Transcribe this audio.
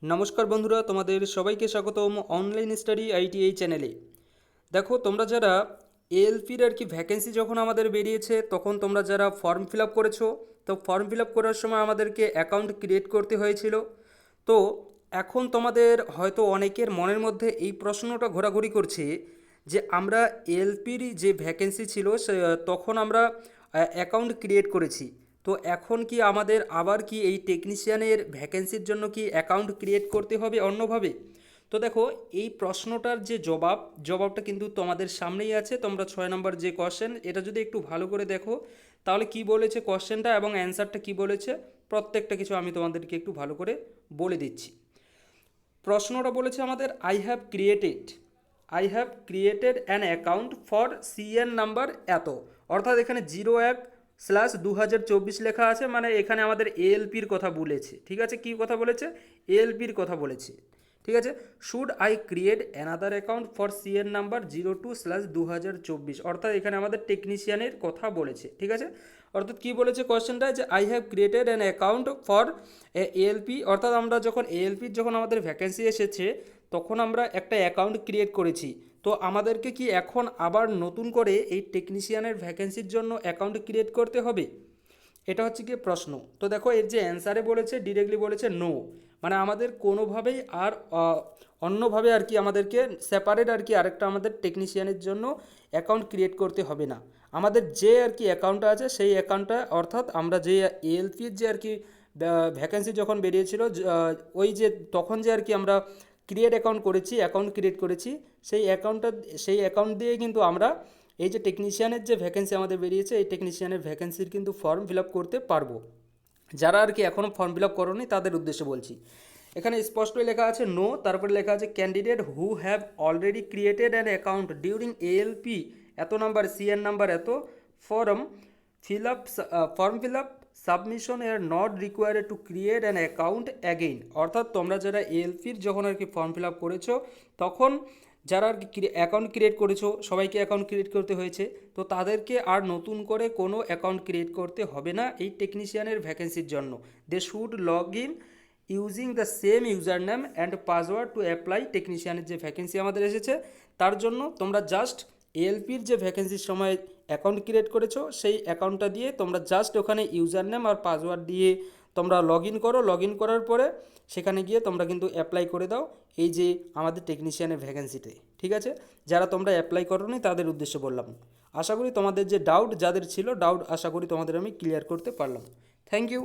নমস্কার বন্ধুরা, তোমাদের সবাইকে স্বাগতম অনলাইন স্টাডি আইটিআই চ্যানেলে। দেখো, তোমরা যারা এএলপির আর কি ভ্যাকেন্সি যখন আমাদের বেরিয়েছে তখন তোমরা যারা ফর্ম ফিল আপ করেছো, তো ফর্ম ফিল আপ করার সময় আমাদেরকে অ্যাকাউন্ট ক্রিয়েট করতে হয়েছিল। তো এখন তোমাদের হয়তো অনেকের মনের মধ্যে এই প্রশ্নটা ঘোরাঘুরি করছে যে আমরা এএলপির যে ভ্যাকেন্সি ছিল তখন আমরা অ্যাকাউন্ট ক্রিয়েট করেছি, তো এখন কি আমাদের আবার কি এই টেকনিশিয়ানের ভ্যাকেন্সির জন্য কি অ্যাকাউন্ট ক্রিয়েট করতে হবে অন্যভাবে? তো দেখো, এই প্রশ্নটার যে জবাবটা কিন্তু তোমাদের সামনেই আছে। তোমরা 6 নম্বর যে কোশ্চেন, এটা যদি একটু ভালো করে দেখো তাহলে কি বলেছে কোশ্চেনটা এবং অ্যান্সারটা কি বলেছে প্রত্যেকটা কিছু আমি তোমাদেরকে একটু ভালো করে বলে দিচ্ছি। প্রশ্নটা বলেছে আমাদের I have created an account for CN number এত, অর্থাৎ এখানে 01/2024 লেখা আছে, মানে এখানে আমাদের এএলপির কথা বলেছে। ঠিক আছে, কি কথা বলেছে? এএলপির কথা বলেছে। ঠিক আছে, should I create another account for CN number 02/2024, অর্থাৎ এখানে আমাদের টেকনিশিয়ানের কথা বলেছে। ঠিক আছে, অর্থাৎ কি বলেছে কোয়েশ্চেনটা, যে I have created an account for ALP, অর্থাৎ আমরা যখন এএলপির যখন আমাদের ভ্যাকেন্সি এসেছে তখন আমরা একটা অ্যাকাউন্ট ক্রিয়েট করেছি। তো আমাদেরকে কি এখন আবার নতুন করে এই টেকনিশিয়ানের ভ্যাকেন্সির জন্য অ্যাকাউন্ট ক্রিয়েট করতে হবে? এটা হচ্ছে কি প্রশ্ন। তো দেখো, এর যে অ্যান্সারে বলেছে ডিরেক্টলি বলেছে নো, মানে আমাদের কোনোভাবেই আর অন্যভাবে আর কি আমাদেরকে সেপারেট আর কি আরেকটা আমাদের টেকনিশিয়ানের জন্য অ্যাকাউন্ট ক্রিয়েট করতে হবে না। আমাদের যে আর কি অ্যাকাউন্টটা আছে সেই অ্যাকাউন্টটা, অর্থাৎ আমরা যে এএলপির যে আর কি ভ্যাকেন্সি যখন বেরিয়েছিল ওই যে তখন যে আর কি আমরা অ্যাকাউন্ট ক্রিয়েট করেছি, সেই অ্যাকাউন্ট দিয়ে কিন্তু আমরা এই যে টেকনিশিয়ানের যে ভ্যাকেন্সি আমাদের বেরিয়েছে এই টেকনিশিয়ানের ভ্যাকেন্সির কিন্তু ফর্ম ফিল আপ করতে পারবো। যারা আর কি এখনও ফর্ম ফিল আপ করোনি তাদের উদ্দেশ্যে বলছি। এখানে স্পষ্টই লেখা আছে নো, তারপরে লেখা আছে candidate who have already created an account during ALP এত নাম্বার সিএন নাম্বার এত form fill up submission are not required to create an account again, অর্থাৎ তোমরা যারা এএলপির যখন আর কি ফর্ম ফিল আপ করেছো তখন যারা আর কি অ্যাকাউন্ট ক্রিয়েট করেছো সবাইকে অ্যাকাউন্ট ক্রিয়েট করতে হয়েছে, তো তাদেরকে আর নতুন করে কোনো অ্যাকাউন্ট ক্রিয়েট করতে হবে না এই টেকনিশিয়ানের ভ্যাকেন্সির জন্য। They should log in using the same user name and password to apply. টেকনিশিয়ানের যে ভ্যাকেন্সি আমাদের এসেছে তার জন্য তোমরা জাস্ট এএলপির যে ভ্যাকেন্সির সময় অ্যাকাউন্ট ক্রিয়েট করেছো সেই অ্যাকাউন্টটা দিয়ে তোমরা জাস্ট ওখানে ইউজার নেম আর পাসওয়ার্ড দিয়ে তোমরা লগ ইন করো। লগ ইন করার পরে সেখানে গিয়ে তোমরা কিন্তু অ্যাপ্লাই করে দাও এই যে আমাদের টেকনিশিয়ানের ভ্যাকেন্সিতে। ঠিক আছে, যারা তোমরা অ্যাপ্লাই করোনি তাদের উদ্দেশ্যে বললাম। আশা করি তোমাদের যে যাদের ছিল ডাউট আশা করি তোমাদের আমি ক্লিয়ার করতে পারলাম। Thank you.